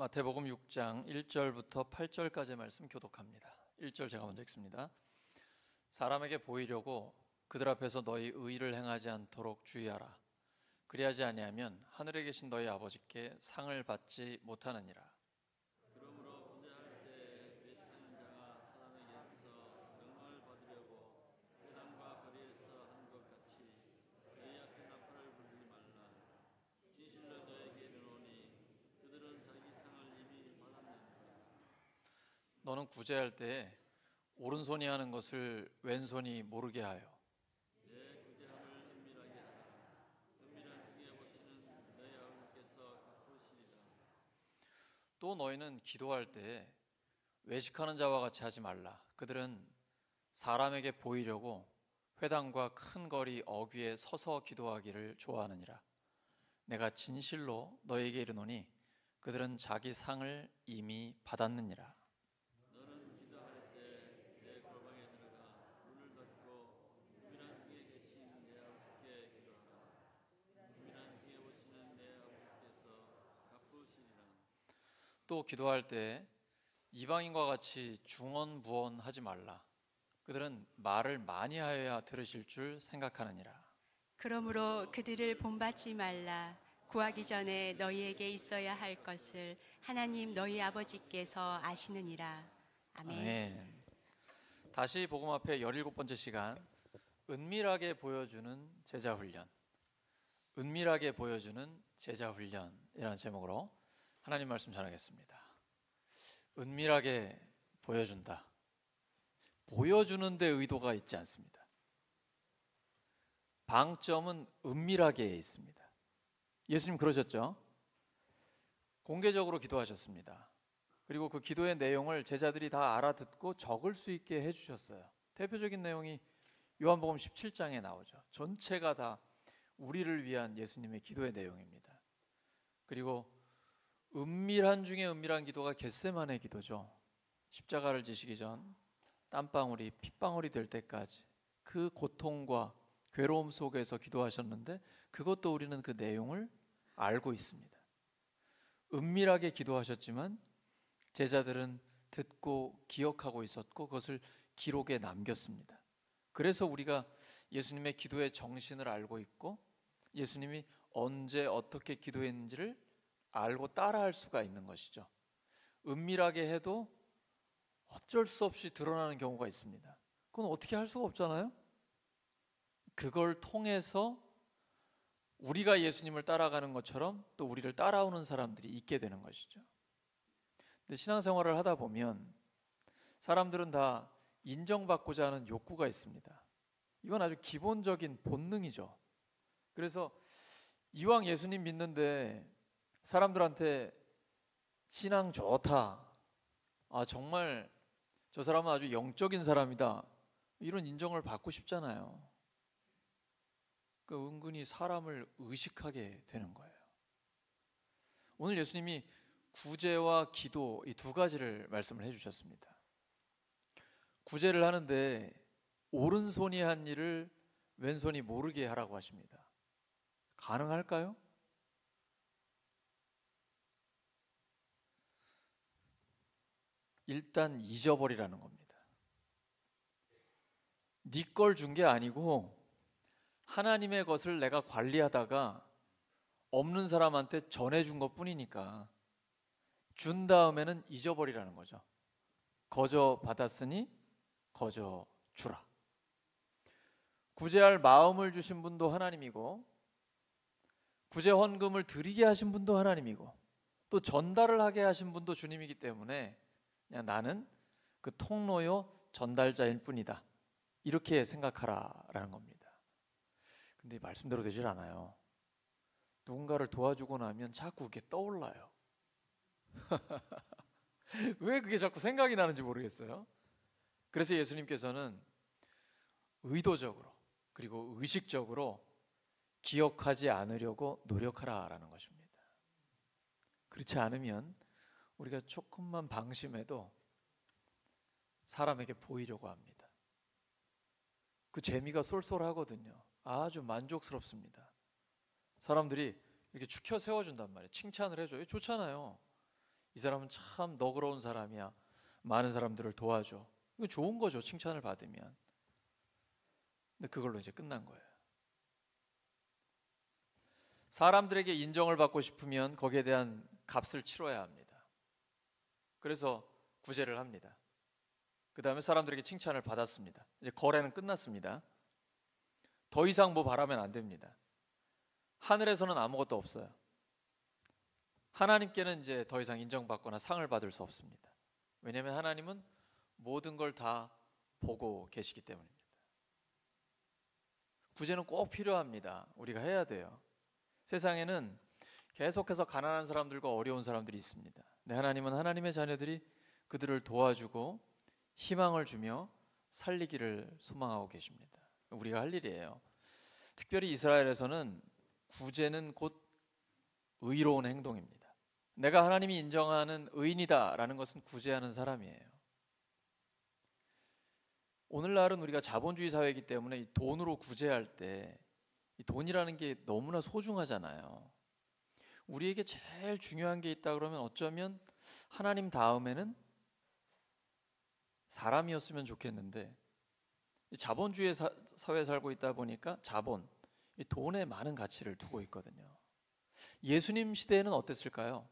마태복음 6장 1절부터 8절까지의 말씀 교독합니다. 1절 제가 먼저 읽습니다. 사람에게 보이려고 그들 앞에서 너희 의를 행하지 않도록 주의하라. 그리하지 아니하면 하늘에 계신 너희 아버지께 상을 받지 못하느니라. 그러므로 군대할 때 외식하는 자가 사람에게서 명을 받으려고 회당과 거리에서 한 것 같이 너희 앞에 나팔을 불리지 말라. 진실로 너에게 이르노니 그들은 자기 상을 이미 받았느니라. 너는 구제할 때에 오른손이 하는 것을 왼손이 모르게 하여 내 구제함을 은밀하게 하라. 은밀한 중에 보시는 너희 아버지께서 갚으시리라. 또 너희는 기도할 때에 외식하는 자와 같이 하지 말라. 그들은 사람에게 보이려고 회당과 큰 거리 어귀에 서서 기도하기를 좋아하느니라. 내가 진실로 너희에게 이르노니 그들은 자기 상을 이미 받았느니라. 너는 기도할 때 내 골방에 들어가 문을 닫고 은밀한 중에 계신 내 아버지께 기도하라. 은밀한 중에 보시는 내 아버지께서 갚으시리라. 또 기도할 때 이방인과 같이 중언부언하지 말라. 그들은 말을 많이 하여야 들으실 줄 생각하느니라. 그러므로 그들을 본받지 말라. 구하기 전에 너희에게 있어야 할 것을 하나님 너희 아버지께서 아시느니라. 아멘. 아멘. 다시 복음 앞에 17번째 시간, 은밀하게 보여주는 제자 훈련. 은밀하게 보여주는 제자 훈련이라는 제목으로 하나님 말씀 전하겠습니다. 은밀하게 보여준다. 보여주는 데 의도가 있지 않습니다. 방점은 은밀하게 있습니다. 예수님 그러셨죠? 공개적으로 기도하셨습니다. 그리고 그 기도의 내용을 제자들이 다 알아듣고 적을 수 있게 해주셨어요. 대표적인 내용이 요한복음 17장에 나오죠. 전체가 다 우리를 위한 예수님의 기도의 내용입니다. 그리고 은밀한 중에 은밀한 기도가 겟세마네 기도죠. 십자가를 지시기 전 땀방울이 핏방울이 될 때까지 그 고통과 괴로움 속에서 기도하셨는데 그것도 우리는 그 내용을 알고 있습니다. 은밀하게 기도하셨지만 제자들은 듣고 기억하고 있었고 그것을 기록에 남겼습니다. 그래서 우리가 예수님의 기도의 정신을 알고 있고 예수님이 언제 어떻게 기도했는지를 알고 따라할 수가 있는 것이죠. 은밀하게 해도 어쩔 수 없이 드러나는 경우가 있습니다. 그건 어떻게 할 수가 없잖아요. 그걸 통해서 우리가 예수님을 따라가는 것처럼 또 우리를 따라오는 사람들이 있게 되는 것이죠. 근데 신앙생활을 하다 보면 사람들은 다 인정받고자 하는 욕구가 있습니다. 이건 아주 기본적인 본능이죠. 그래서 이왕 예수님 믿는데 사람들한테 신앙 좋다, 정말 저 사람은 아주 영적인 사람이다, 이런 인정을 받고 싶잖아요. 그러니까 은근히 사람을 의식하게 되는 거예요. 오늘 예수님이 구제와 기도 이 두 가지를 말씀을 해주셨습니다. 구제를 하는데 오른손이 한 일을 왼손이 모르게 하라고 하십니다. 가능할까요? 일단 잊어버리라는 겁니다. 네 걸 준 게 아니고 하나님의 것을 내가 관리하다가 없는 사람한테 전해준 것 뿐이니까 준 다음에는 잊어버리라는 거죠. 거저 받았으니 거저 주라. 구제할 마음을 주신 분도 하나님이고 구제 헌금을 드리게 하신 분도 하나님이고 또 전달을 하게 하신 분도 주님이기 때문에 그냥 나는 그 통로요 전달자일 뿐이다, 이렇게 생각하라라는 겁니다. 근데 말씀대로 되질 않아요. 누군가를 도와주고 나면 자꾸 그게 떠올라요. 왜 그게 자꾸 생각이 나는지 모르겠어요. 그래서 예수님께서는 의도적으로 그리고 의식적으로 기억하지 않으려고 노력하라라는 것입니다. 그렇지 않으면 우리가 조금만 방심해도 사람에게 보이려고 합니다. 그 재미가 쏠쏠하거든요. 아주 만족스럽습니다. 사람들이 이렇게 축혀 세워준단 말이에요. 칭찬을 해줘요. 좋잖아요. 이 사람은 참 너그러운 사람이야. 많은 사람들을 도와줘. 이거 좋은 거죠, 칭찬을 받으면. 근데 그걸로 이제 끝난 거예요. 사람들에게 인정을 받고 싶으면 거기에 대한 값을 치러야 합니다. 그래서 구제를 합니다. 그 다음에 사람들에게 칭찬을 받았습니다. 이제 거래는 끝났습니다. 더 이상 뭐 바라면 안 됩니다. 하늘에서는 아무것도 없어요. 하나님께는 이제 더 이상 인정받거나 상을 받을 수 없습니다. 왜냐하면 하나님은 모든 걸 다 보고 계시기 때문입니다. 구제는 꼭 필요합니다. 우리가 해야 돼요. 세상에는 계속해서 가난한 사람들과 어려운 사람들이 있습니다. 근데 하나님은 하나님의 자녀들이 그들을 도와주고 희망을 주며 살리기를 소망하고 계십니다. 우리가 할 일이에요. 특별히 이스라엘에서는 구제는 곧 의로운 행동입니다. 내가 하나님이 인정하는 의인이다라는 것은 구제하는 사람이에요. 오늘날은 우리가 자본주의 사회이기 때문에 이 돈으로 구제할 때 이 돈이라는 게 너무나 소중하잖아요. 우리에게 제일 중요한 게 있다 그러면 어쩌면 하나님 다음에는 사람이었으면 좋겠는데, 이 자본주의 사회에 살고 있다 보니까 자본, 이 돈에 많은 가치를 두고 있거든요. 예수님 시대에는 어땠을까요?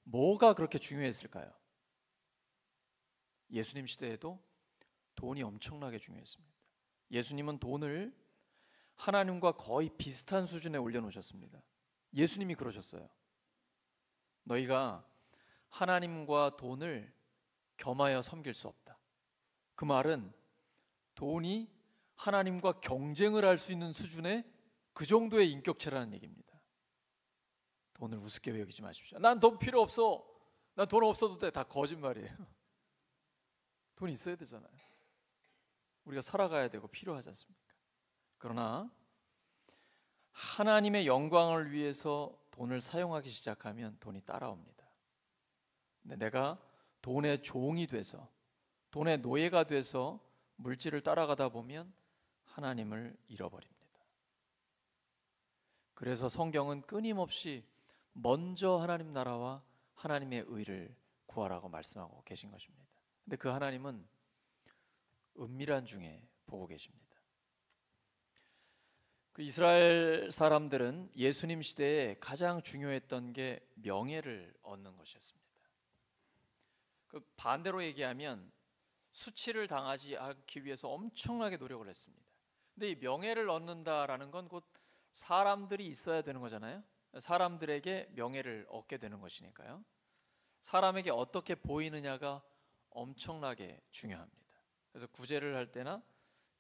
뭐가 그렇게 중요했을까요? 예수님 시대에도 돈이 엄청나게 중요했습니다. 예수님은 돈을 하나님과 거의 비슷한 수준에 올려놓으셨습니다. 예수님이 그러셨어요. 너희가 하나님과 돈을 겸하여 섬길 수 없다. 그 말은 돈이 하나님과 경쟁을 할 수 있는 수준의 그 정도의 인격체라는 얘기입니다. 돈을 우습게 여기지 마십시오. 난 돈 필요 없어. 난 돈 없어도 돼. 다 거짓말이에요. 돈 있어야 되잖아요. 우리가 살아가야 되고 필요하지 않습니까? 그러나 하나님의 영광을 위해서 돈을 사용하기 시작하면 돈이 따라옵니다. 근데 내가 돈의 종이 돼서, 돈의 노예가 돼서 물질을 따라가다 보면 하나님을 잃어버립니다. 그래서 성경은 끊임없이 먼저 하나님 나라와 하나님의 의를 구하라고 말씀하고 계신 것입니다. 근데 그 하나님은 은밀한 중에 보고 계십니다. 그 이스라엘 사람들은 예수님 시대에 가장 중요했던 게 명예를 얻는 것이었습니다. 그 반대로 얘기하면 수치를 당하지 않기 위해서 엄청나게 노력을 했습니다. 근데 이 명예를 얻는다라는 건 곧 사람들이 있어야 되는 거잖아요. 사람들에게 명예를 얻게 되는 것이니까요. 사람에게 어떻게 보이느냐가 엄청나게 중요합니다. 그래서 구제를 할 때나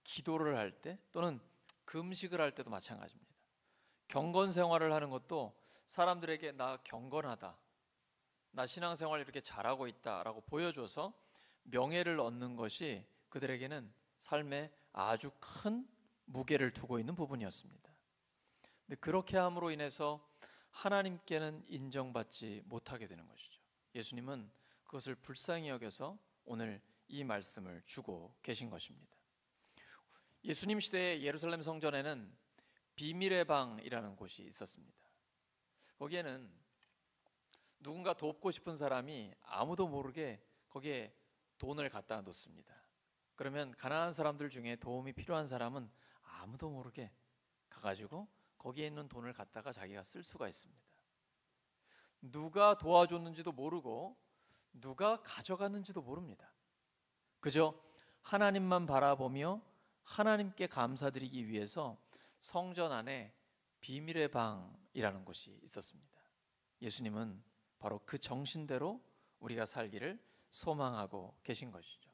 기도를 할 때 또는 금식을 할 때도 마찬가지입니다. 경건 생활을 하는 것도 사람들에게 나 경건하다, 나 신앙생활 이렇게 잘하고 있다라고 보여줘서 명예를 얻는 것이 그들에게는 삶에 아주 큰 무게를 두고 있는 부분이었습니다. 근데 그렇게 함으로 인해서 하나님께는 인정받지 못하게 되는 것이죠. 예수님은 그것을 불쌍히 여겨서 오늘 이 말씀을 주고 계신 것입니다. 예수님 시대의 예루살렘 성전에는 비밀의 방이라는 곳이 있었습니다. 거기에는 누군가 돕고 싶은 사람이 아무도 모르게 거기에 돈을 갖다 놓습니다. 그러면 가난한 사람들 중에 도움이 필요한 사람은 아무도 모르게 가가지고 거기에 있는 돈을 갖다가 자기가 쓸 수가 있습니다. 누가 도와줬는지도 모르고 누가 가져갔는지도 모릅니다. 그저 하나님만 바라보며 하나님께 감사드리기 위해서 성전 안에 비밀의 방이라는 곳이 있었습니다. 예수님은 바로 그 정신대로 우리가 살기를 소망하고 계신 것이죠.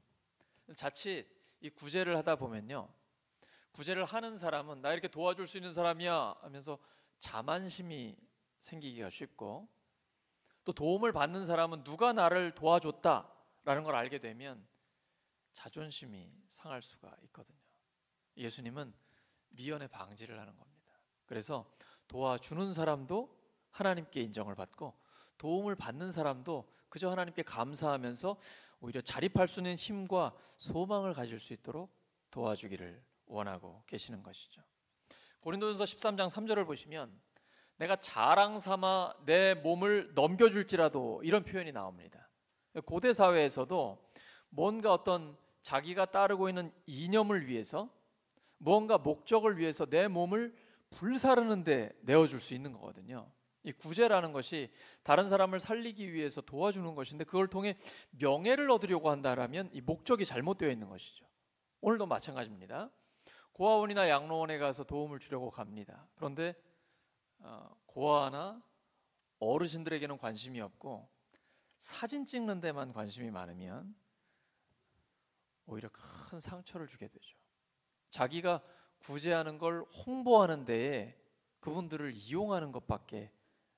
자칫 이 구제를 하다 보면요, 구제를 하는 사람은 나 이렇게 도와줄 수 있는 사람이야 하면서 자만심이 생기기가 쉽고, 또 도움을 받는 사람은 누가 나를 도와줬다라는 걸 알게 되면 자존심이 상할 수가 있거든요. 예수님은 미연에 방지를 하는 겁니다. 그래서 도와주는 사람도 하나님께 인정을 받고 도움을 받는 사람도 그저 하나님께 감사하면서 오히려 자립할 수 있는 힘과 소망을 가질 수 있도록 도와주기를 원하고 계시는 것이죠. 고린도전서 13장 3절을 보시면 내가 자랑 삼아 내 몸을 넘겨줄지라도, 이런 표현이 나옵니다. 고대 사회에서도 뭔가 어떤 자기가 따르고 있는 이념을 위해서, 무언가 목적을 위해서 내 몸을 불사르는 데 내어줄 수 있는 거거든요. 이 구제라는 것이 다른 사람을 살리기 위해서 도와주는 것인데, 그걸 통해 명예를 얻으려고 한다라면 이 목적이 잘못되어 있는 것이죠. 오늘도 마찬가지입니다. 고아원이나 양로원에 가서 도움을 주려고 갑니다. 그런데 고아나 어르신들에게는 관심이 없고 사진 찍는 데만 관심이 많으면 오히려 큰 상처를 주게 되죠. 자기가 구제하는 걸 홍보하는 데에 그분들을 이용하는 것밖에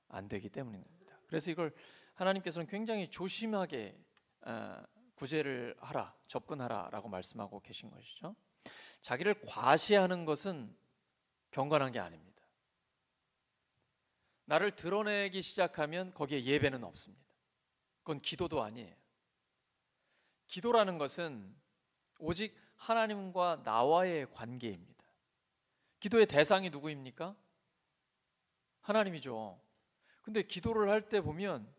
안 되기 때문입니다. 그래서 이걸 하나님께서는 굉장히 조심하게 구제를 하라, 접근하라 라고 말씀하고 계신 것이죠. 자기를 과시하는 것은 경건한 게 아닙니다. 나를 드러내기 시작하면 거기에 예배는 없습니다. 그건 기도도 아니에요. 기도라는 것은 오직 하나님과 나와의 관계입니다. 기도의 대상이 누구입니까? 하나님이죠. 근데 기도를 할 때 보면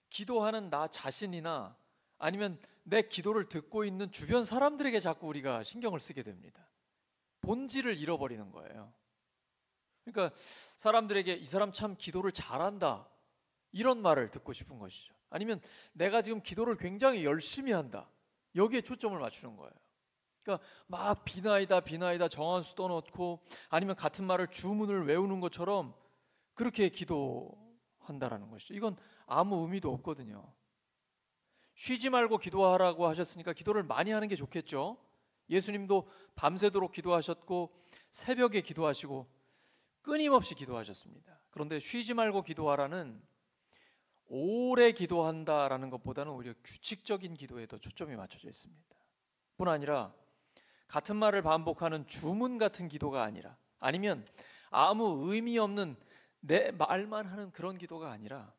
기도하는 나 자신이나 아니면 내 기도를 듣고 있는 주변 사람들에게 자꾸 우리가 신경을 쓰게 됩니다. 본질을 잃어버리는 거예요. 그러니까 사람들에게 이 사람 참 기도를 잘한다, 이런 말을 듣고 싶은 것이죠. 아니면 내가 지금 기도를 굉장히 열심히 한다, 여기에 초점을 맞추는 거예요. 그러니까 막 비나이다 정한수 떠놓고 아니면 같은 말을 주문을 외우는 것처럼 그렇게 기도한다라는 것이죠. 이건 아무 의미도 없거든요. 쉬지 말고 기도하라고 하셨으니까 기도를 많이 하는 게 좋겠죠. 예수님도 밤새도록 기도하셨고 새벽에 기도하시고 끊임없이 기도하셨습니다. 그런데 쉬지 말고 기도하라는 오래 기도한다라는 것보다는 오히려 규칙적인 기도에 더 초점이 맞춰져 있습니다. 뿐 아니라 같은 말을 반복하는 주문 같은 기도가 아니라, 아니면 아무 의미 없는 내 말만 하는 그런 기도가 아니라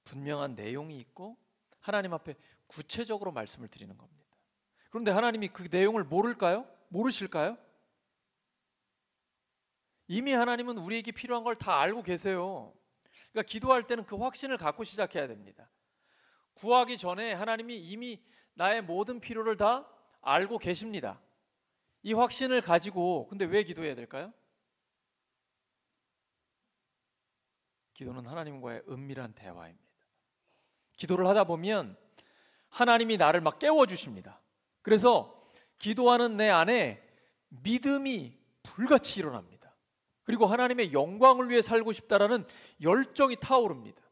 분명한 내용이 있고 하나님 앞에 구체적으로 말씀을 드리는 겁니다. 그런데 하나님이 그 내용을 모를까요? 모르실까요? 이미 하나님은 우리에게 필요한 걸 다 알고 계세요. 그러니까 기도할 때는 그 확신을 갖고 시작해야 됩니다. 구하기 전에 하나님이 이미 나의 모든 필요를 다 알고 계십니다. 이 확신을 가지고, 근데 왜 기도해야 될까요? 기도는 하나님과의 은밀한 대화입니다. 기도를 하다 보면 하나님이 나를 막 깨워주십니다. 그래서 기도하는 내 안에 믿음이 불같이 일어납니다. 그리고 하나님의 영광을 위해 살고 싶다라는 열정이 타오릅니다.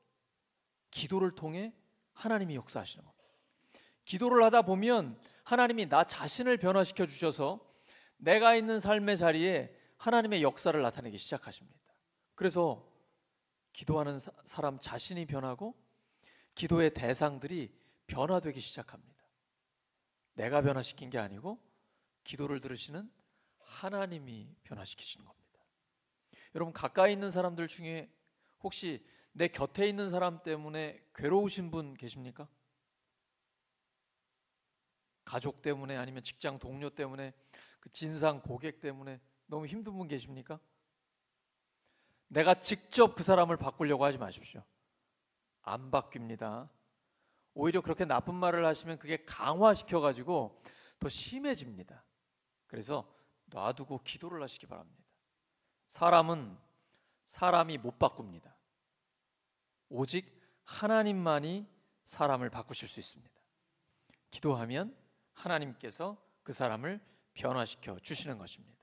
기도를 통해 하나님이 역사하시는 겁니다. 기도를 하다 보면 하나님이 나 자신을 변화시켜 주셔서 내가 있는 삶의 자리에 하나님의 역사를 나타내기 시작하십니다. 그래서 기도하는 사람 자신이 변하고 기도의 대상들이 변화되기 시작합니다. 내가 변화시킨 게 아니고 기도를 들으시는 하나님이 변화시키시는 겁니다. 여러분, 가까이 있는 사람들 중에 혹시 내 곁에 있는 사람 때문에 괴로우신 분 계십니까? 가족 때문에, 아니면 직장 동료 때문에, 그 진상 고객 때문에 너무 힘든 분 계십니까? 내가 직접 그 사람을 바꾸려고 하지 마십시오. 안 바뀝니다. 오히려 그렇게 나쁜 말을 하시면 그게 강화시켜가지고 더 심해집니다. 그래서 놔두고 기도를 하시기 바랍니다. 사람은 사람이 못 바꿉니다. 오직 하나님만이 사람을 바꾸실 수 있습니다. 기도하면 하나님께서 그 사람을 변화시켜 주시는 것입니다.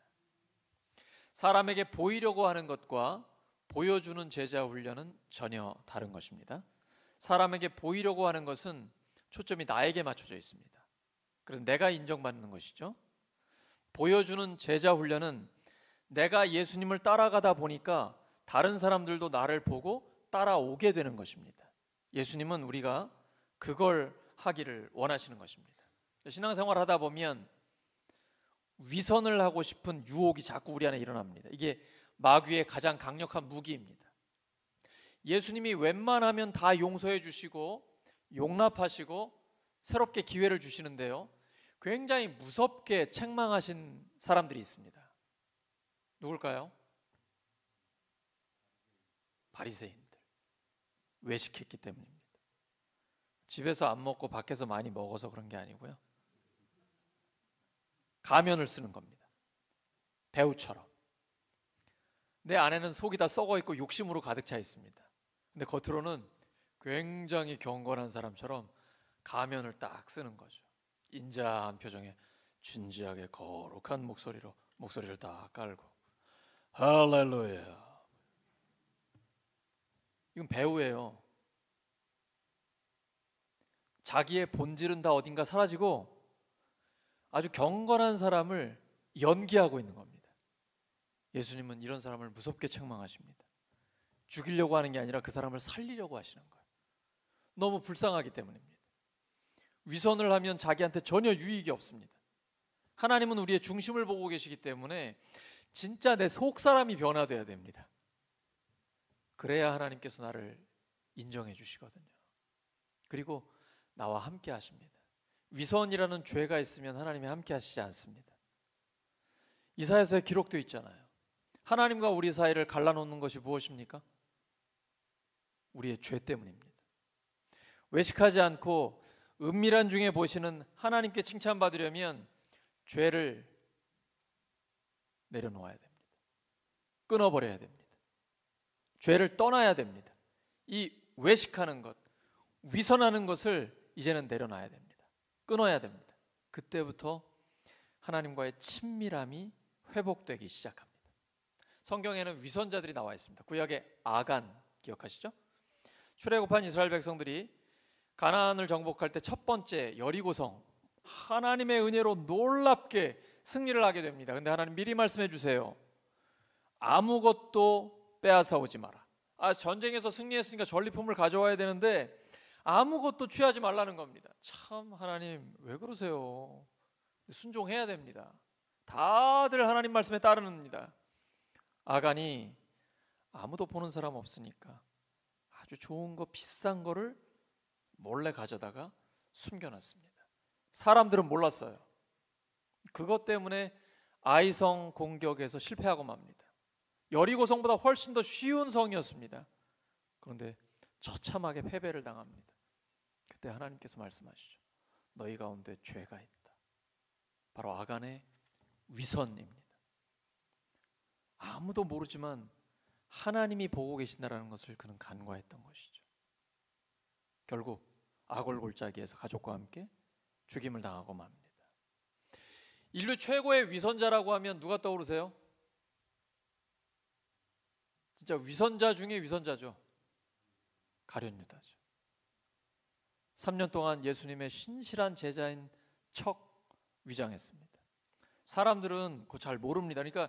사람에게 보이려고 하는 것과 보여주는 제자 훈련은 전혀 다른 것입니다. 사람에게 보이려고 하는 것은 초점이 나에게 맞춰져 있습니다. 그래서 내가 인정받는 것이죠. 보여주는 제자 훈련은 내가 예수님을 따라가다 보니까 다른 사람들도 나를 보고 따라오게 되는 것입니다. 예수님은 우리가 그걸 하기를 원하시는 것입니다. 신앙생활 하다 보면 위선을 하고 싶은 유혹이 자꾸 우리 안에 일어납니다. 이게 마귀의 가장 강력한 무기입니다. 예수님이 웬만하면 다 용서해 주시고 용납하시고 새롭게 기회를 주시는데요, 굉장히 무섭게 책망하신 사람들이 있습니다. 누굴까요? 바리새인들 외식했기 때문입니다. 집에서 안 먹고 밖에서 많이 먹어서 그런 게 아니고요. 가면을 쓰는 겁니다. 배우처럼. 내 안에는 속이 다 썩어 있고 욕심으로 가득 차 있습니다. 근데 겉으로는 굉장히 경건한 사람처럼 가면을 딱 쓰는 거죠. 인자한 표정에 진지하게 거룩한 목소리로 목소리를 딱 깔고 할렐루야. 이건 배우예요. 자기의 본질은 다 어딘가 사라지고 아주 경건한 사람을 연기하고 있는 겁니다. 예수님은 이런 사람을 무섭게 책망하십니다. 죽이려고 하는 게 아니라 그 사람을 살리려고 하시는 거예요. 너무 불쌍하기 때문입니다. 위선을 하면 자기한테 전혀 유익이 없습니다. 하나님은 우리의 중심을 보고 계시기 때문에 진짜 내 속사람이 변화돼야 됩니다. 그래야 하나님께서 나를 인정해 주시거든요. 그리고 나와 함께 하십니다. 위선이라는 죄가 있으면 하나님이 함께 하시지 않습니다. 이사야서에 기록되어 있잖아요. 하나님과 우리 사이를 갈라놓는 것이 무엇입니까? 우리의 죄 때문입니다. 외식하지 않고 은밀한 중에 보시는 하나님께 칭찬받으려면 죄를 내려놓아야 됩니다. 끊어버려야 됩니다. 죄를 떠나야 됩니다. 이 외식하는 것, 위선하는 것을 이제는 내려놔야 됩니다. 끊어야 됩니다. 그때부터 하나님과의 친밀함이 회복되기 시작합니다. 성경에는 위선자들이 나와 있습니다. 구약의 아간 기억하시죠? 출애굽한 이스라엘 백성들이 가나안을 정복할 때 첫 번째 여리고성, 하나님의 은혜로 놀랍게 승리를 하게 됩니다. 근데 하나님 미리 말씀해 주세요. 아무것도 빼앗아 오지 마라. 전쟁에서 승리했으니까 전리품을 가져와야 되는데 아무것도 취하지 말라는 겁니다. 참 하나님 왜 그러세요? 순종해야 됩니다. 다들 하나님 말씀에 따르는입니다. 아간이 아무도 보는 사람 없으니까 아주 좋은 거 비싼 거를 몰래 가져다가 숨겨놨습니다. 사람들은 몰랐어요. 그것 때문에 아이성 공격에서 실패하고 맙니다. 여리고성보다 훨씬 더 쉬운 성이었습니다. 그런데 처참하게 패배를 당합니다. 그때 하나님께서 말씀하시죠. 너희 가운데 죄가 있다. 바로 아간의 위선입니다. 아무도 모르지만 하나님이 보고 계신다라는 것을 그는 간과했던 것이죠. 결국 아골골짜기에서 가족과 함께 죽임을 당하고 맙니다. 인류 최고의 위선자라고 하면 누가 떠오르세요? 진짜 위선자 중에 위선자죠. 가룟 유다죠. 3년 동안 예수님의 신실한 제자인 척 위장했습니다. 사람들은 그거 잘 모릅니다. 그러니까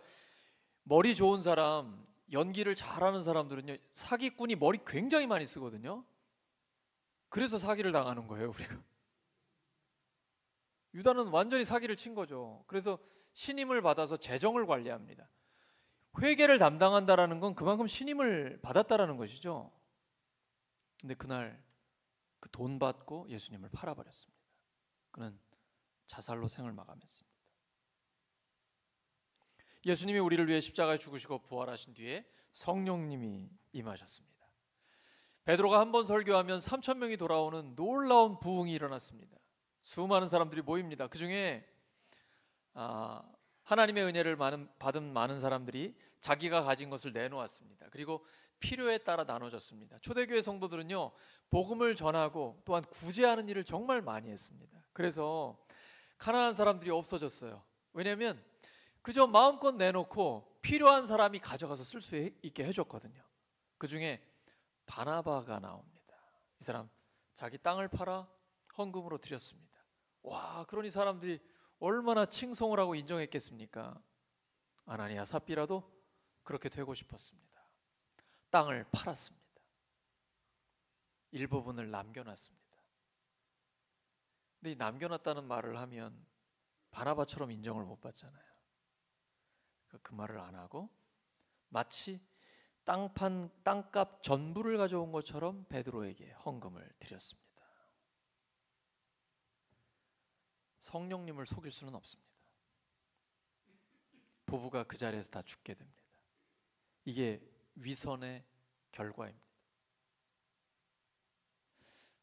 머리 좋은 사람, 연기를 잘하는 사람들은요, 사기꾼이 머리 굉장히 많이 쓰거든요. 그래서 사기를 당하는 거예요, 우리가. 유다는 완전히 사기를 친 거죠. 그래서 신임을 받아서 재정을 관리합니다. 회계를 담당한다라는 건 그만큼 신임을 받았다라는 것이죠. 근데 그날 그 돈 받고 예수님을 팔아버렸습니다. 그는 자살로 생을 마감했습니다. 예수님이 우리를 위해 십자가에 죽으시고 부활하신 뒤에 성령님이 임하셨습니다. 베드로가 한 번 설교하면 3,000명이 돌아오는 놀라운 부흥이 일어났습니다. 수많은 사람들이 모입니다. 그 중에 하나님의 은혜를 받은 많은 사람들이 자기가 가진 것을 내놓았습니다. 그리고 필요에 따라 나눠졌습니다. 초대교회 성도들은요, 복음을 전하고 또한 구제하는 일을 정말 많이 했습니다. 그래서 가난한 사람들이 없어졌어요. 왜냐하면 그저 마음껏 내놓고 필요한 사람이 가져가서 쓸 수 있게 해줬거든요. 그 중에 바나바가 나옵니다. 이 사람 자기 땅을 팔아 헌금으로 드렸습니다. 와, 그러니 사람들이 얼마나 칭송을 하고 인정했겠습니까? 아나니아 삽비라도 그렇게 되고 싶었습니다. 땅을 팔았습니다. 일부분을 남겨놨습니다. 근데 이 남겨놨다는 말을 하면 바나바처럼 인정을 못 받잖아요. 그 말을 안 하고 마치 땅값 전부를 가져온 것처럼 베드로에게 헌금을 드렸습니다. 성령님을 속일 수는 없습니다. 부부가 그 자리에서 다 죽게 됩니다. 이게 위선의 결과입니다.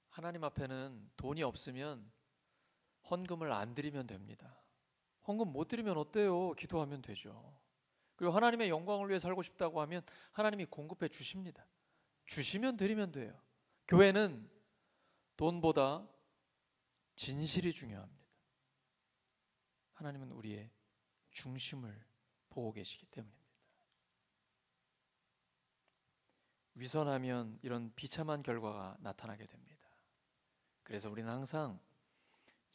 하나님 앞에는 돈이 없으면 헌금을 안 드리면 됩니다. 헌금 못 드리면 어때요? 기도하면 되죠. 그리고 하나님의 영광을 위해 살고 싶다고 하면 하나님이 공급해 주십니다. 주시면 드리면 돼요. 교회는 돈보다 진실이 중요합니다. 하나님은 우리의 중심을 보고 계시기 때문입니다. 위선하면 이런 비참한 결과가 나타나게 됩니다. 그래서 우리는 항상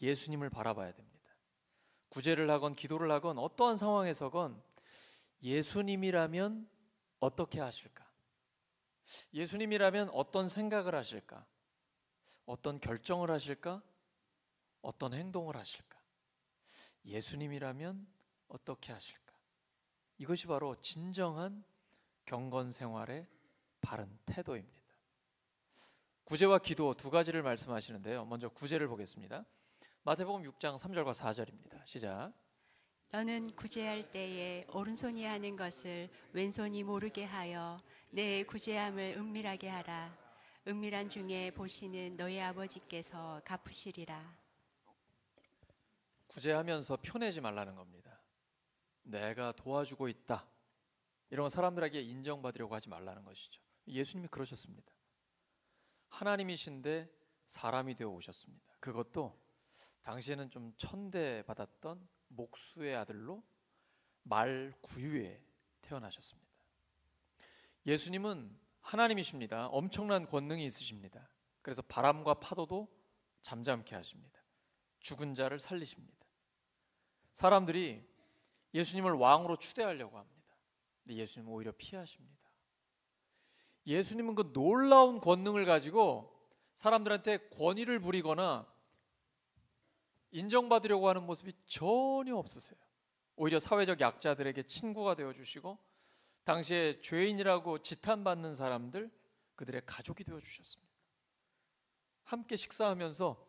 예수님을 바라봐야 됩니다. 구제를 하건 기도를 하건 어떠한 상황에서건 예수님이라면 어떻게 하실까? 예수님이라면 어떤 생각을 하실까? 어떤 결정을 하실까? 어떤 행동을 하실까? 예수님이라면 어떻게 하실까? 이것이 바로 진정한 경건 생활의 바른 태도입니다. 구제와 기도 두 가지를 말씀하시는데요. 먼저 구제를 보겠습니다. 마태복음 6장 3절과 4절입니다. 시작. 너는 구제할 때에 오른손이 하는 것을 왼손이 모르게 하여 내 구제함을 은밀하게 하라. 은밀한 중에 보시는 너희 아버지께서 갚으시리라. 구제하면서 표내지 말라는 겁니다. 내가 도와주고 있다. 이런 거 사람들에게 인정받으려고 하지 말라는 것이죠. 예수님이 그러셨습니다. 하나님이신데 사람이 되어 오셨습니다. 그것도 당시에는 좀 천대받았던 목수의 아들로 말구유에 태어나셨습니다. 예수님은 하나님이십니다. 엄청난 권능이 있으십니다. 그래서 바람과 파도도 잠잠케 하십니다. 죽은 자를 살리십니다. 사람들이 예수님을 왕으로 추대하려고 합니다. 근데 예수님은 오히려 피하십니다. 예수님은 그 놀라운 권능을 가지고 사람들한테 권위를 부리거나 인정받으려고 하는 모습이 전혀 없으세요. 오히려 사회적 약자들에게 친구가 되어주시고 당시에 죄인이라고 지탄받는 사람들, 그들의 가족이 되어주셨습니다. 함께 식사하면서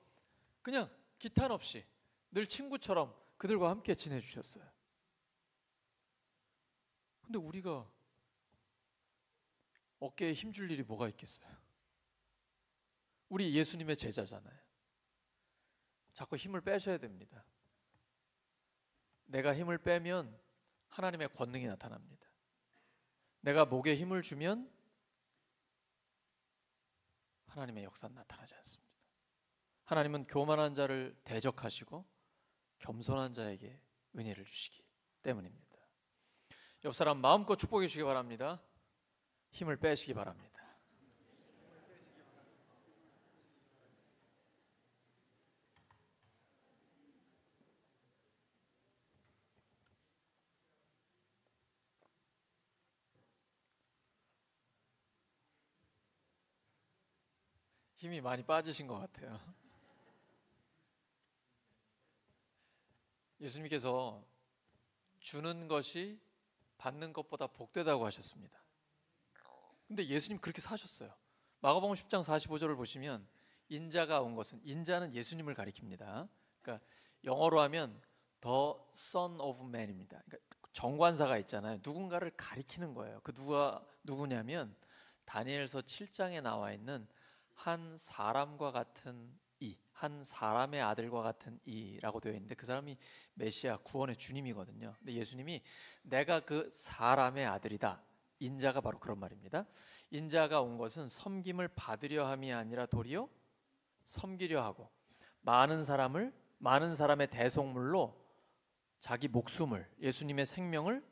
그냥 기탄 없이 늘 친구처럼 그들과 함께 지내주셨어요. 근데 우리가 어깨에 힘줄 일이 뭐가 있겠어요? 우리 예수님의 제자잖아요. 자꾸 힘을 빼셔야 됩니다. 내가 힘을 빼면 하나님의 권능이 나타납니다. 내가 목에 힘을 주면 하나님의 역사는 나타나지 않습니다. 하나님은 교만한 자를 대적하시고 겸손한 자에게 은혜를 주시기 때문입니다. 옆 사람 마음껏 축복해 주시기 바랍니다. 힘을 빼시기 바랍니다. 힘이 많이 빠지신 것 같아요. 예수님께서 주는 것이 받는 것보다 복되다고 하셨습니다. 근데 예수님 그렇게 사셨어요. 마가복음 10장 45절을 보시면 인자가 온 것은, 인자는 예수님을 가리킵니다. 그러니까 영어로 하면 The Son of Man입니다. 그러니까 정관사가 있잖아요. 누군가를 가리키는 거예요. 그 누구냐면 다니엘서 7장에 나와 있는 한 사람과 같은 이, 한 사람의 아들과 같은 이라고 되어 있는데 그 사람이 메시아 구원의 주님이거든요. 근데 예수님이 내가 그 사람의 아들이다. 인자가 바로 그런 말입니다. 인자가 온 것은 섬김을 받으려 함이 아니라 도리어 섬기려 하고 많은 사람의 대속물로 자기 목숨을, 예수님의 생명을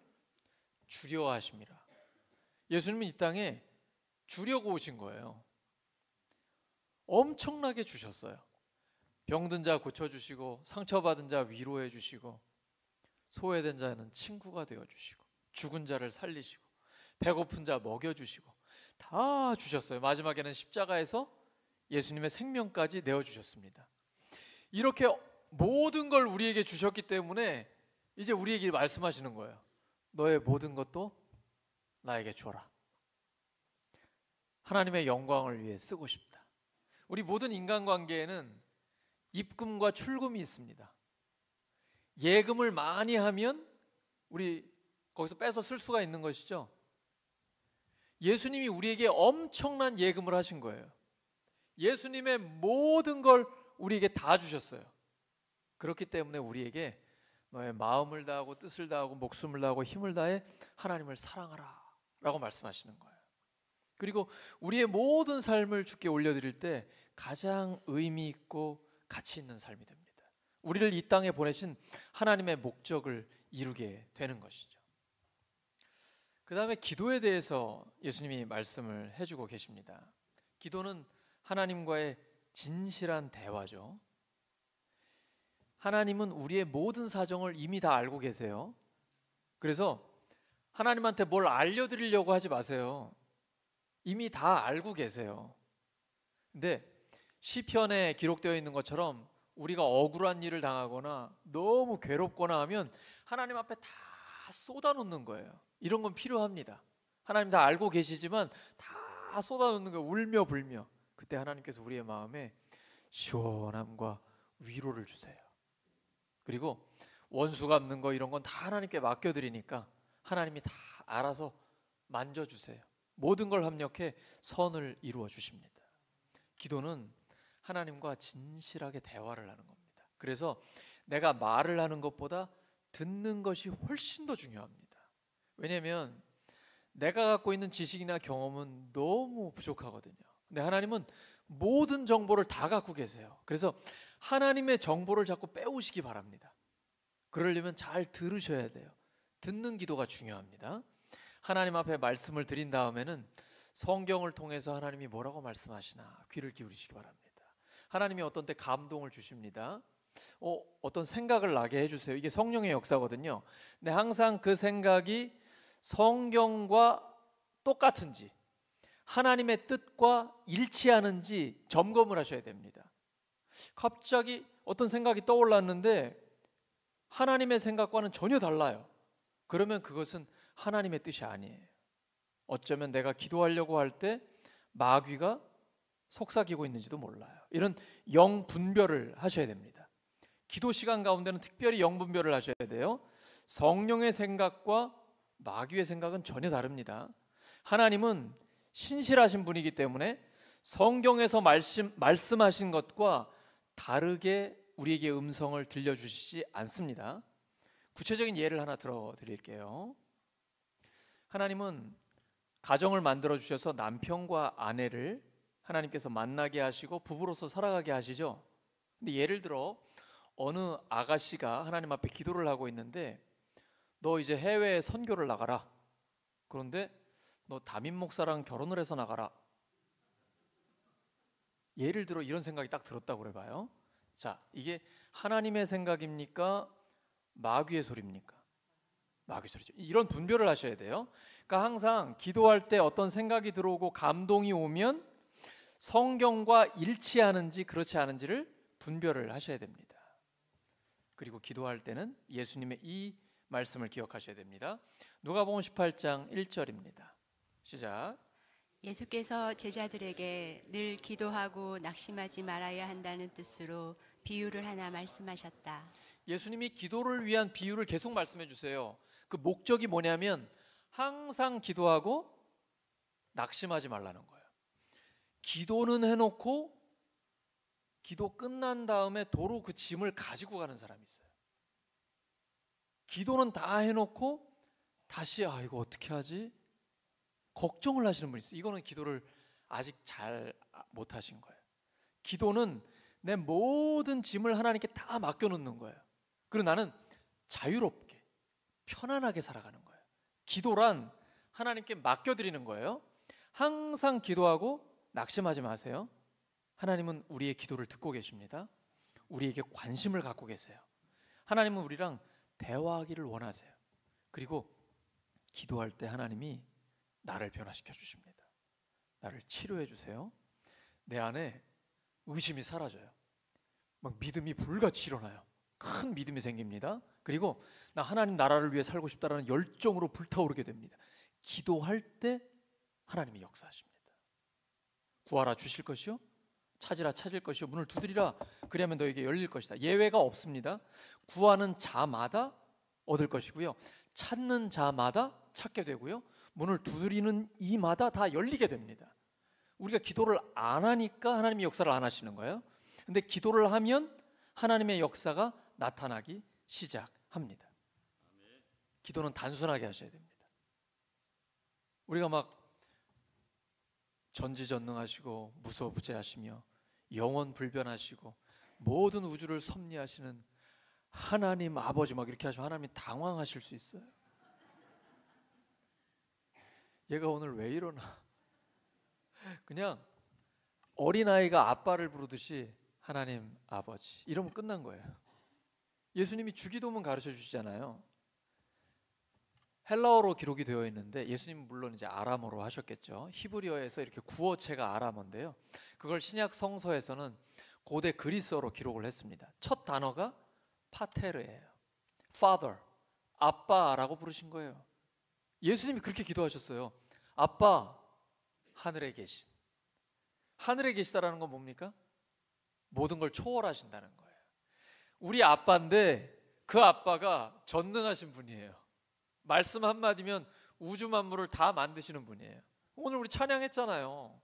주려 하심이라. 예수님은 이 땅에 주려고 오신 거예요. 엄청나게 주셨어요. 병든 자 고쳐주시고 상처받은 자 위로해 주시고 소외된 자는 친구가 되어주시고 죽은 자를 살리시고 배고픈 자 먹여주시고 다 주셨어요. 마지막에는 십자가에서 예수님의 생명까지 내어주셨습니다. 이렇게 모든 걸 우리에게 주셨기 때문에 이제 우리에게 말씀하시는 거예요. 너의 모든 것도 나에게 줘라. 하나님의 영광을 위해 쓰고 싶다. 우리 모든 인간관계에는 입금과 출금이 있습니다. 예금을 많이 하면 우리 거기서 빼서 쓸 수가 있는 것이죠. 예수님이 우리에게 엄청난 예금을 하신 거예요. 예수님의 모든 걸 우리에게 다 주셨어요. 그렇기 때문에 우리에게 너의 마음을 다하고 뜻을 다하고 목숨을 다하고 힘을 다해 하나님을 사랑하라 라고 말씀하시는 거예요. 그리고 우리의 모든 삶을 주께 올려드릴 때 가장 의미 있고 가치 있는 삶이 됩니다. 우리를 이 땅에 보내신 하나님의 목적을 이루게 되는 것이죠. 그 다음에 기도에 대해서 예수님이 말씀을 해주고 계십니다. 기도는 하나님과의 진실한 대화죠. 하나님은 우리의 모든 사정을 이미 다 알고 계세요. 그래서 하나님한테 뭘 알려드리려고 하지 마세요. 이미 다 알고 계세요. 근데 시편에 기록되어 있는 것처럼 우리가 억울한 일을 당하거나 너무 괴롭거나 하면 하나님 앞에 다 쏟아놓는 거예요. 이런 건 필요합니다. 하나님 다 알고 계시지만 다 쏟아놓는 거예요. 울며 불며. 그때 하나님께서 우리의 마음에 시원함과 위로를 주세요. 그리고 원수 갚는 거 이런 건 다 하나님께 맡겨드리니까 하나님이 다 알아서 만져주세요. 모든 걸 합력해 선을 이루어 주십니다. 기도는 하나님과 진실하게 대화를 하는 겁니다. 그래서 내가 말을 하는 것보다 듣는 것이 훨씬 더 중요합니다. 왜냐하면 내가 갖고 있는 지식이나 경험은 너무 부족하거든요. 근데 하나님은 모든 정보를 다 갖고 계세요. 그래서 하나님의 정보를 자꾸 빼오시기 바랍니다. 그러려면 잘 들으셔야 돼요. 듣는 기도가 중요합니다. 하나님 앞에 말씀을 드린 다음에는 성경을 통해서 하나님이 뭐라고 말씀하시나 귀를 기울이시기 바랍니다. 하나님이 어떤 때 감동을 주십니다. 어떤 생각을 나게 해주세요. 이게 성령의 역사거든요. 근데 항상 그 생각이 성경과 똑같은지 하나님의 뜻과 일치하는지 점검을 하셔야 됩니다. 갑자기 어떤 생각이 떠올랐는데 하나님의 생각과는 전혀 달라요. 그러면 그것은 하나님의 뜻이 아니에요. 어쩌면 내가 기도하려고 할 때 마귀가 속삭이고 있는지도 몰라요. 이런 영 분별을 하셔야 됩니다. 기도 시간 가운데는 특별히 영 분별을 하셔야 돼요. 성령의 생각과 마귀의 생각은 전혀 다릅니다. 하나님은 신실하신 분이기 때문에 성경에서 말씀하신 것과 다르게 우리에게 음성을 들려주시지 않습니다. 구체적인 예를 하나 들어드릴게요. 하나님은 가정을 만들어 주셔서 남편과 아내를 하나님께서 만나게 하시고 부부로서 살아가게 하시죠. 근데 예를 들어 어느 아가씨가 하나님 앞에 기도를 하고 있는데 너 이제 해외에 선교를 나가라. 그런데 너 담임 목사랑 결혼을 해서 나가라. 예를 들어 이런 생각이 딱 들었다고 그래봐요. 자, 이게 하나님의 생각입니까? 마귀의 소리입니까? 마귀 소리죠. 이런 분별을 하셔야 돼요. 그러니까 항상 기도할 때 어떤 생각이 들어오고 감동이 오면 성경과 일치하는지 그렇지 않은지를 분별을 하셔야 됩니다. 그리고 기도할 때는 예수님의 이 말씀을 기억하셔야 됩니다. 누가복음 18장 1절입니다. 시작. 예수께서 제자들에게 늘 기도하고 낙심하지 말아야 한다는 뜻으로 비유를 하나 말씀하셨다. 예수님이 기도를 위한 비유를 계속 말씀해 주세요. 그 목적이 뭐냐면 항상 기도하고 낙심하지 말라는 거예요. 기도는 해놓고 기도 끝난 다음에 도로 그 짐을 가지고 가는 사람이 있어요. 기도는 다 해놓고 다시 이거 어떻게 하지? 걱정을 하시는 분이 있어요. 이거는 기도를 아직 잘 못하신 거예요. 기도는 내 모든 짐을 하나님께 다 맡겨놓는 거예요. 그리고 나는 자유롭게 편안하게 살아가는 거예요. 기도란 하나님께 맡겨드리는 거예요. 항상 기도하고 낙심하지 마세요. 하나님은 우리의 기도를 듣고 계십니다. 우리에게 관심을 갖고 계세요. 하나님은 우리랑 대화하기를 원하세요. 그리고 기도할 때 하나님이 나를 변화시켜 주십니다. 나를 치료해 주세요. 내 안에 의심이 사라져요. 막 믿음이 불같이 일어나요. 큰 믿음이 생깁니다. 그리고 나 하나님 나라를 위해 살고 싶다라는 열정으로 불타오르게 됩니다. 기도할 때 하나님이 역사하십니다. 구하라 주실 것이요 찾으라 찾을 것이요 문을 두드리라 그리하면 너에게 열릴 것이다. 예외가 없습니다. 구하는 자마다 얻을 것이고요 찾는 자마다 찾게 되고요 문을 두드리는 이마다 다 열리게 됩니다. 우리가 기도를 안 하니까 하나님이 역사를 안 하시는 거예요. 근데 기도를 하면 하나님의 역사가 나타나기 시작합니다. 기도는 단순하게 하셔야 됩니다. 우리가 막 전지전능하시고 무소부재하시며 영원불변하시고 모든 우주를 섭리하시는 하나님 아버지 막 이렇게 하시면 하나님이 당황하실 수 있어요. 얘가 오늘 왜 이러나. 그냥 어린아이가 아빠를 부르듯이 하나님 아버지 이러면 끝난 거예요. 예수님이 주기도문 가르쳐 주시잖아요. 헬라어로 기록이 되어 있는데 예수님은 물론 이제 아람어로 하셨겠죠. 히브리어에서 이렇게 구어체가 아람어인데요. 그걸 신약 성서에서는 고대 그리스어로 기록을 했습니다. 첫 단어가 파테르예요. Father, 아빠라고 부르신 거예요. 예수님이 그렇게 기도하셨어요. 아빠, 하늘에 계신. 하늘에 계시다라는 건 뭡니까? 모든 걸 초월하신다는 거예요. 우리 아빠인데 그 아빠가 전능하신 분이에요. 말씀 한마디면 우주 만물을 다 만드시는 분이에요. 오늘 우리 찬양했잖아요.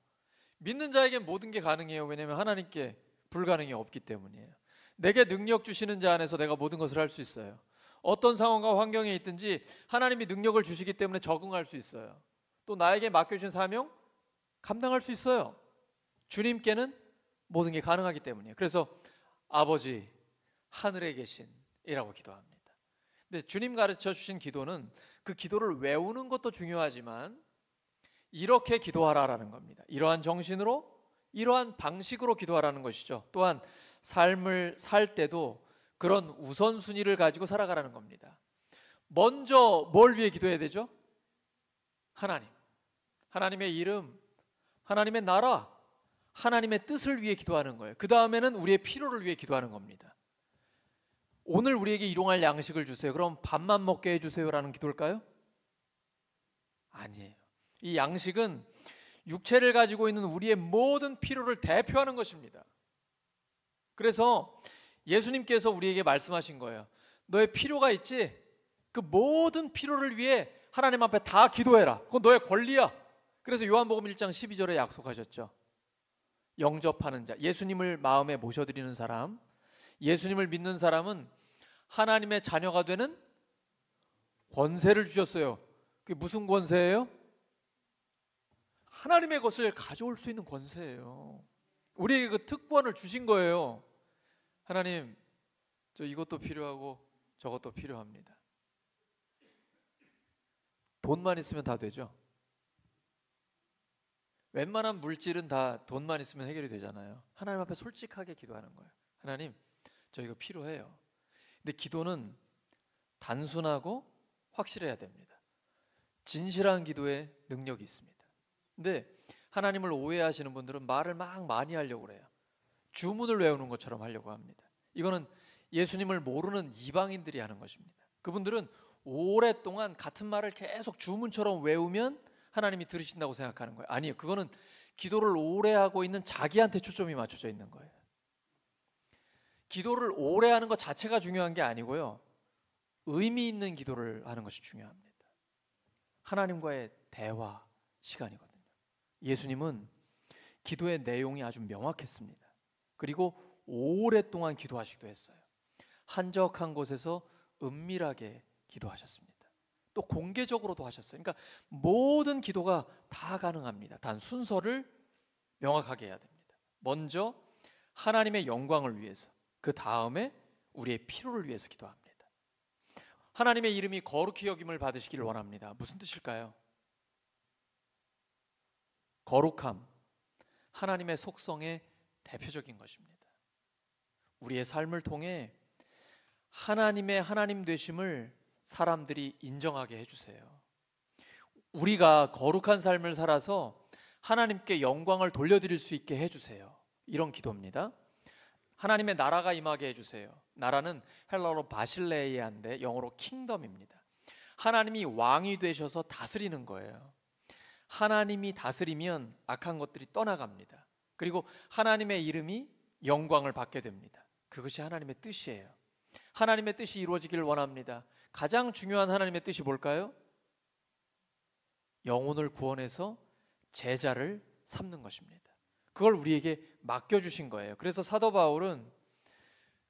믿는 자에겐 모든 게 가능해요. 왜냐하면 하나님께 불가능이 없기 때문이에요. 내게 능력 주시는 자 안에서 내가 모든 것을 할 수 있어요. 어떤 상황과 환경에 있든지 하나님이 능력을 주시기 때문에 적응할 수 있어요. 또 나에게 맡겨주신 사명 감당할 수 있어요. 주님께는 모든 게 가능하기 때문이에요. 그래서 아버지 하늘에 계신이라고 기도합니다. 근데 주님 가르쳐 주신 기도는 그 기도를 외우는 것도 중요하지만 이렇게 기도하라라는 겁니다. 이러한 정신으로 이러한 방식으로 기도하라는 것이죠. 또한 삶을 살 때도 그런 우선순위를 가지고 살아가라는 겁니다. 먼저 뭘 위해 기도해야 되죠? 하나님, 하나님의 이름, 하나님의 나라, 하나님의 뜻을 위해 기도하는 거예요. 그 다음에는 우리의 필요를 위해 기도하는 겁니다. 오늘 우리에게 일용할 양식을 주세요. 그럼 밥만 먹게 해주세요라는 기도일까요? 아니에요. 이 양식은 육체를 가지고 있는 우리의 모든 필요를 대표하는 것입니다. 그래서 예수님께서 우리에게 말씀하신 거예요. 너의 필요가 있지? 그 모든 필요를 위해 하나님 앞에 다 기도해라. 그건 너의 권리야. 그래서 요한복음 1장 12절에 약속하셨죠. 영접하는 자, 예수님을 마음에 모셔드리는 사람, 예수님을 믿는 사람은 하나님의 자녀가 되는 권세를 주셨어요. 그게 무슨 권세예요? 하나님의 것을 가져올 수 있는 권세예요. 우리에게 그 특권을 주신 거예요. 하나님, 저 이것도 필요하고 저것도 필요합니다. 돈만 있으면 다 되죠. 웬만한 물질은 다 돈만 있으면 해결이 되잖아요. 하나님 앞에 솔직하게 기도하는 거예요. 하나님, 저 이거 필요해요. 근데 기도는 단순하고 확실해야 됩니다. 진실한 기도에 능력이 있습니다. 근데 하나님을 오해하시는 분들은 말을 막 많이 하려고 그래요. 주문을 외우는 것처럼 하려고 합니다. 이거는 예수님을 모르는 이방인들이 하는 것입니다. 그분들은 오랫동안 같은 말을 계속 주문처럼 외우면 하나님이 들으신다고 생각하는 거예요. 아니에요. 그거는 기도를 오래 하고 있는 자기한테 초점이 맞춰져 있는 거예요. 기도를 오래 하는 것 자체가 중요한 게 아니고요. 의미 있는 기도를 하는 것이 중요합니다. 하나님과의 대화 시간이거든요. 예수님은 기도의 내용이 아주 명확했습니다. 그리고 오랫동안 기도하시기도 했어요. 한적한 곳에서 은밀하게 기도하셨습니다. 또 공개적으로도 하셨어요. 그러니까 모든 기도가 다 가능합니다. 단 순서를 명확하게 해야 됩니다. 먼저 하나님의 영광을 위해서, 그 다음에 우리의 필요를 위해서 기도합니다. 하나님의 이름이 거룩히 여김을 받으시기를 원합니다. 무슨 뜻일까요? 거룩함, 하나님의 속성의 대표적인 것입니다. 우리의 삶을 통해 하나님의 하나님 되심을 사람들이 인정하게 해주세요. 우리가 거룩한 삶을 살아서 하나님께 영광을 돌려드릴 수 있게 해주세요. 이런 기도입니다. 하나님의 나라가 임하게 해주세요. 나라는 헬라어로 바실레이아인데 영어로 킹덤입니다. 하나님이 왕이 되셔서 다스리는 거예요. 하나님이 다스리면 악한 것들이 떠나갑니다. 그리고 하나님의 이름이 영광을 받게 됩니다. 그것이 하나님의 뜻이에요. 하나님의 뜻이 이루어지기를 원합니다. 가장 중요한 하나님의 뜻이 뭘까요? 영혼을 구원해서 제자를 삼는 것입니다. 그걸 우리에게 맡겨주신 거예요. 그래서 사도 바울은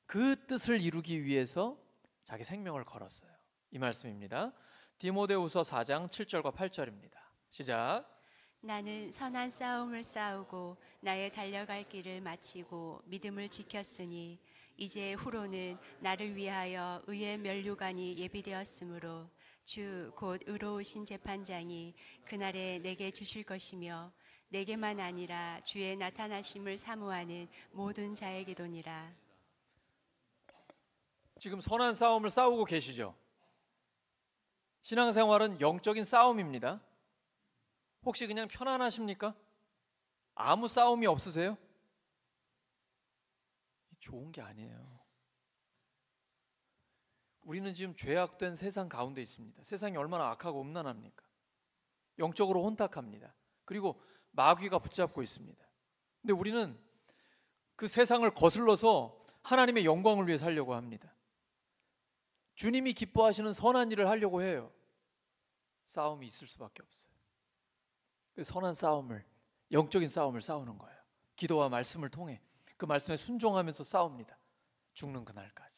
그 뜻을 이루기 위해서 자기 생명을 걸었어요. 이 말씀입니다. 디모데후서 4장 7절과 8절입니다. 시작. 나는 선한 싸움을 싸우고 나의 달려갈 길을 마치고 믿음을 지켰으니 이제 후로는 나를 위하여 의의 면류관이 예비되었으므로 주 곧 의로우신 재판장이 그날에 내게 주실 것이며 내게만 아니라 주의 나타나심을 사모하는 모든 자에게도니라. 지금 선한 싸움을 싸우고 계시죠? 신앙생활은 영적인 싸움입니다. 혹시 그냥 편안하십니까? 아무 싸움이 없으세요? 좋은 게 아니에요. 우리는 지금 죄악된 세상 가운데 있습니다. 세상이 얼마나 악하고 음란합니까? 영적으로 혼탁합니다. 그리고 마귀가 붙잡고 있습니다. 근데 우리는 그 세상을 거슬러서 하나님의 영광을 위해 살려고 합니다. 주님이 기뻐하시는 선한 일을 하려고 해요. 싸움이 있을 수밖에 없어요. 그 선한 싸움을, 영적인 싸움을 싸우는 거예요. 기도와 말씀을 통해 그 말씀에 순종하면서 싸웁니다. 죽는 그날까지.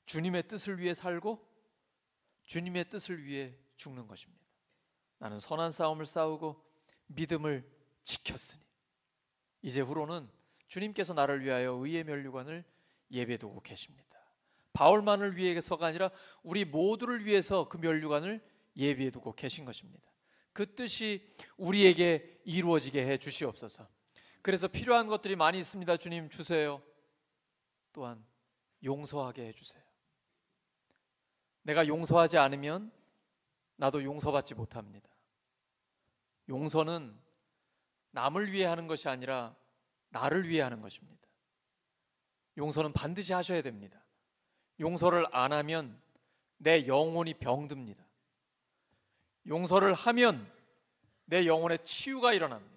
주님의 뜻을 위해 살고 주님의 뜻을 위해 죽는 것입니다. 나는 선한 싸움을 싸우고 믿음을 지켰으니 이제 후로는 주님께서 나를 위하여 의의 면류관을 예배두고 계십니다. 바울만을 위해서가 아니라 우리 모두를 위해서 그 면류관을 예비해두고 계신 것입니다. 그 뜻이 우리에게 이루어지게 해 주시옵소서. 그래서 필요한 것들이 많이 있습니다. 주님 주세요. 또한 용서하게 해주세요. 내가 용서하지 않으면 나도 용서받지 못합니다. 용서는 남을 위해 하는 것이 아니라 나를 위해 하는 것입니다. 용서는 반드시 하셔야 됩니다. 용서를 안 하면 내 영혼이 병듭니다. 용서를 하면 내 영혼에 치유가 일어납니다.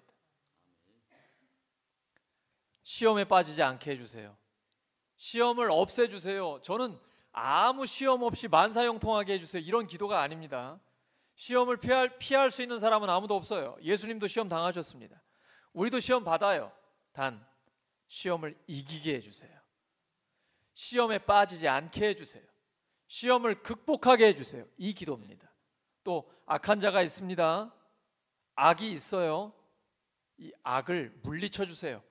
시험에 빠지지 않게 해주세요. 시험을 없애주세요. 저는 아무 시험 없이 만사형통하게 해주세요. 이런 기도가 아닙니다. 시험을 피할 수 있는 사람은 아무도 없어요. 예수님도 시험 당하셨습니다. 우리도 시험 받아요. 단 시험을 이기게 해주세요. 시험에 빠지지 않게 해주세요. 시험을 극복하게 해주세요. 이 기도입니다. 또 악한 자가 있습니다. 악이 있어요. 이 악을 물리쳐 주세요.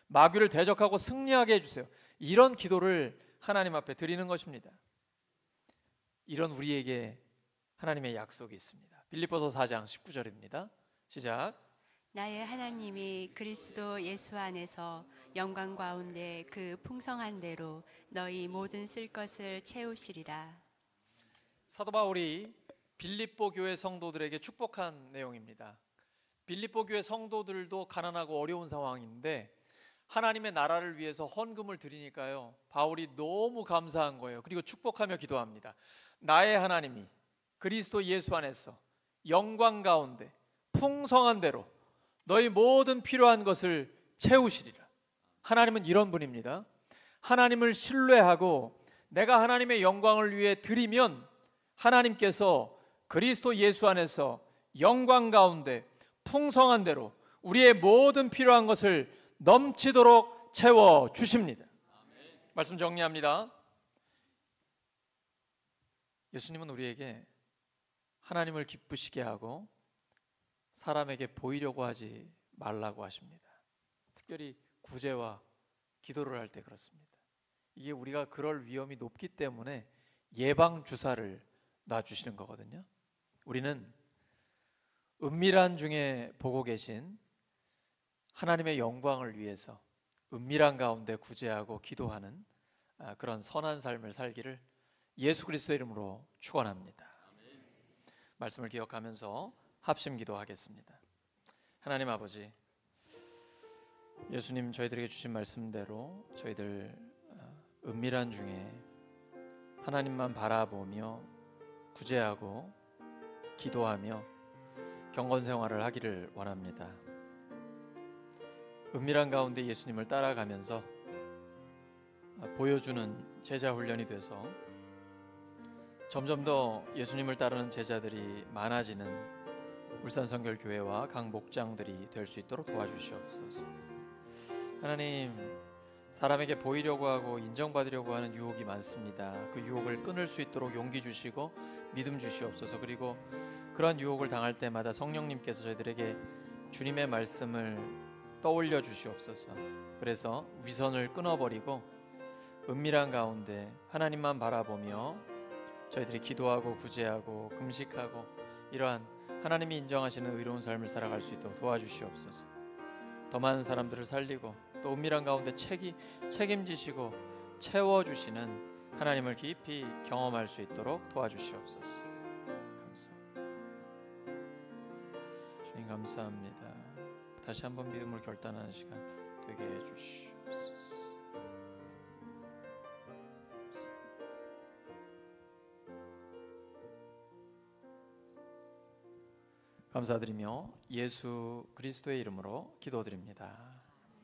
마귀를 대적하고 승리하게 해주세요. 이런 기도를 하나님 앞에 드리는 것입니다. 이런 우리에게 하나님의 약속이 있습니다. 빌립보서 4장 19절입니다. 시작. 나의 하나님이 그리스도 예수 안에서 영광 가운데 그 풍성한 대로 너희 모든 쓸 것을 채우시리라. 사도 바울이 빌립보 교회 성도들에게 축복한 내용입니다. 빌립보 교회 성도들도 가난하고 어려운 상황인데 하나님의 나라를 위해서 헌금을 드리니까요, 바울이 너무 감사한 거예요. 그리고 축복하며 기도합니다. 나의 하나님이 그리스도 예수 안에서 영광 가운데 풍성한 대로 너희 모든 필요한 것을 채우시리라. 하나님은 이런 분입니다. 하나님을 신뢰하고 내가 하나님의 영광을 위해 드리면 하나님께서 그리스도 예수 안에서 영광 가운데 풍성한 대로 우리의 모든 필요한 것을 넘치도록 채워 주십니다. 말씀 정리합니다. 예수님은 우리에게 하나님을 기쁘시게 하고 사람에게 보이려고 하지 말라고 하십니다. 특별히 구제와 기도를 할 때 그렇습니다. 이게 우리가 그럴 위험이 높기 때문에 예방 주사를 놔주시는 거거든요. 우리는 은밀한 중에 보고 계신 하나님의 영광을 위해서 은밀한 가운데 구제하고 기도하는 그런 선한 삶을 살기를 예수 그리스도의 이름으로 축원합니다. 말씀을 기억하면서 합심 기도하겠습니다. 하나님 아버지, 예수님 저희들에게 주신 말씀대로 저희들 은밀한 중에 하나님만 바라보며 구제하고 기도하며 경건 생활을 하기를 원합니다. 은밀한 가운데 예수님을 따라가면서 보여주는 제자 훈련이 돼서 점점 더 예수님을 따르는 제자들이 많아지는 울산선결교회와 각 목장들이 될 수 있도록 도와주시옵소서. 하나님, 사람에게 보이려고 하고 인정받으려고 하는 유혹이 많습니다. 그 유혹을 끊을 수 있도록 용기 주시고 믿음 주시옵소서. 그리고 그러한 유혹을 당할 때마다 성령님께서 저희들에게 주님의 말씀을 떠올려 주시옵소서. 그래서 위선을 끊어버리고 은밀한 가운데 하나님만 바라보며 저희들이 기도하고 구제하고 금식하고 이러한 하나님이 인정하시는 의로운 삶을 살아갈 수 있도록 도와주시옵소서. 더 많은 사람들을 살리고 또 은밀한 가운데 책임지시고 채워주시는 하나님을 깊이 경험할 수 있도록 도와주시옵소서. 감사합니다. 주님 감사합니다. 다시 한번 믿음으로 결단하는 시간 되게 해주시옵소서. 감사드리며 예수 그리스도의 이름으로 기도드립니다.